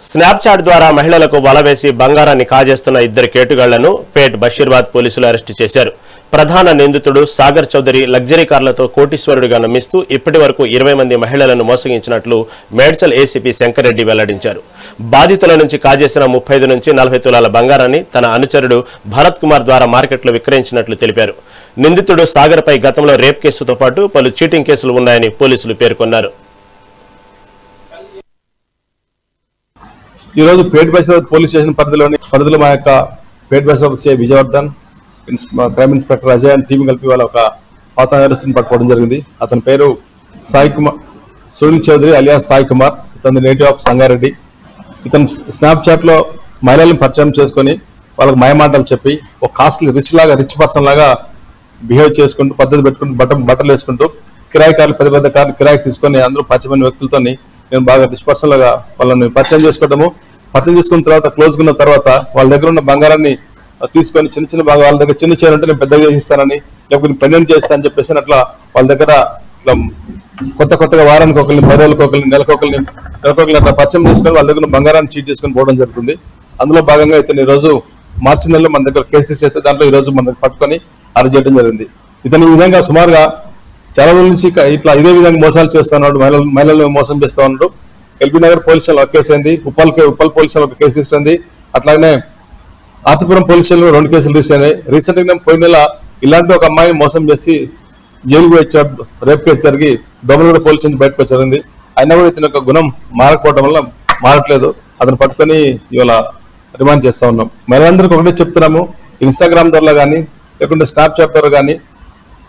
Snapchat ద్వారా మహిళలకు వల వేసి బంగారాన్ని కాజేస్తున్న ఇద్దరు కేటుగాళ్లను పేట్ బషీర్బాద్ పోలీసులు అరెస్టు చేశారు. ప్రధాన నిందితుడు సాగర్ చౌదరి లగ్జరీ కార్లతో కోటీశ్వరుడిగా నమ్మిస్తూ ఇప్పటి వరకు 20 మంది మహిళలను మోసగించినట్లు మేడ్చల్ ఏసీపీ శంకర్ రెడ్డి వెల్లడించారు. బాధితుల నుంచి కాజేసిన 35 నుంచి 40 తులాల బంగారాన్ని తన అనుచరుడు భరత్ కుమార్ ద్వారా మార్కెట్లో విక్రయించినట్లు తెలిపారు. నిందితుడు సాగర్ పై గతంలో రేప్ కేసుతో పాటు పలు చీటింగ్ కేసులు ఉన్నాయని పోలీసులు పేర్కొన్నారు. ఈ రోజు పేట్ బషీర్బాద్ పోలీస్ స్టేషన్ పరిధిలో మా యొక్క Pet Basheerabad CI Vijayavardhan, crime inspector Ajay and team కలిపి వాళ్ళ ఒక పాత నేరస్తుని పట్టుకోవడం జరిగింది. అతని పేరు సాయి కుమార్, సునీల్ చౌదరి అలియాస్ సాయి కుమార్. ఇతని నేటివ్ ఆఫ్ సంగారెడ్డి. ఇతను స్నాప్చాట్ లో మహిళలను పరిచయం చేసుకుని వాళ్ళకి మాయమాటలు చెప్పి ఒక కాస్ట్లీ రిచ్ పర్సన్ లాగా బిహేవ్ చేసుకుంటూ పద్ధతి పెట్టుకుంటూ బట్టలు వేసుకుంటూ కిరాయి కార్లు పెద్ద కార్లు కిరాయికి తీసుకొని అందరూ పరిచయమైన వ్యక్తులతో నేను బాగా రిచ్ పర్సన్ లాగా వాళ్ళని పరిచయం చేసుకుంటాము. పరిచయం చేసుకున్న తర్వాత క్లోజ్ ఉన్న తర్వాత వాళ్ళ దగ్గర ఉన్న బంగారాన్ని తీసుకొని చిన్న బాగా వాళ్ళ దగ్గర చిన్న చైన్ ఉంటే నేను పెద్దగా చేసిస్తానని, లేకపోతే పెండెంట్ చేస్తానని చెప్పేసి అట్లా వాళ్ళ దగ్గర కొత్తగా వారానికి ఒకరిని, 10 రోజులకు ఒకరిని, నెలకొకరిని అట్లా పరిచయం చేసుకొని వాళ్ళ దగ్గర బంగారాన్ని చీట్ చేసుకొని పోవడం జరుగుతుంది. అందులో భాగంగా ఇతను ఈ రోజు మార్చి నెలలో మన దగ్గర కేసెస్ అయితే దాంట్లో ఈ రోజు మన దగ్గర పట్టుకొని అరెస్ట్ చేయడం జరిగింది. ఇతను ఈ విధంగా సుమారుగా చాలా రోజుల నుంచి ఇట్లా ఇదే విధంగా మోసాలు చేస్తున్నాడు, మహిళలను మోసం చేస్తా ఉన్నాడు. ఎల్బీ నగర్ పోలీస్ స్టేషన్ ఒక కేసు అయింది, ఉప్పల్ పోలీస్ స్టేషన్ ఒక కేసు రిజిస్టర్ అయింది. అట్లానే ఆర్సీపురం పోలీస్ స్టేషన్ 2 కేసులు రిజిస్టర్ అయినాయి. రీసెంట్ గా పోయిన నెల ఇలాంటి ఒక అమ్మాయిని మోసం చేసి జైలుకు వచ్చాడు. రేప్ కేసు జరిగి దొంగలగూడ పోలీస్ నుంచి బయటకు వచ్చారండి. అయినా కూడా ఇతని యొక్క గుణం మారకపోవడం వల్ల మారట్లేదు. అతను పట్టుకొని ఇవాళ రిమాండ్ చేస్తా ఉన్నాం. మహిళలందరికీ ఒకటే చెప్తున్నాము, ఇన్స్టాగ్రామ్ ద్వారా కానీ లేకుంటే స్నాప్చాట్ ద్వారా కానీ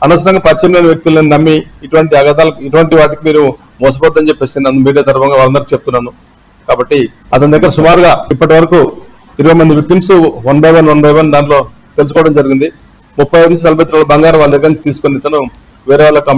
అనవసరంగా పరిచయం లేని వ్యక్తులను నమ్మి ఇటువంటి వాటికి మీరు మోసపోద్దని చెప్పేసి నన్ను మీడియా తరఫున వాళ్ళందరికీ చెప్తున్నాను. కాబట్టి అతని దగ్గర సుమారుగా ఇప్పటి వరకు 20 మంది విక్టిమ్స్ 1 by 1 దాంట్లో తెలుసుకోవడం జరిగింది. 35 నుంచి 40 తులాల బంగారం వాళ్ళ దగ్గర నుంచి తీసుకొని ఇతను వేరే వాళ్ళకి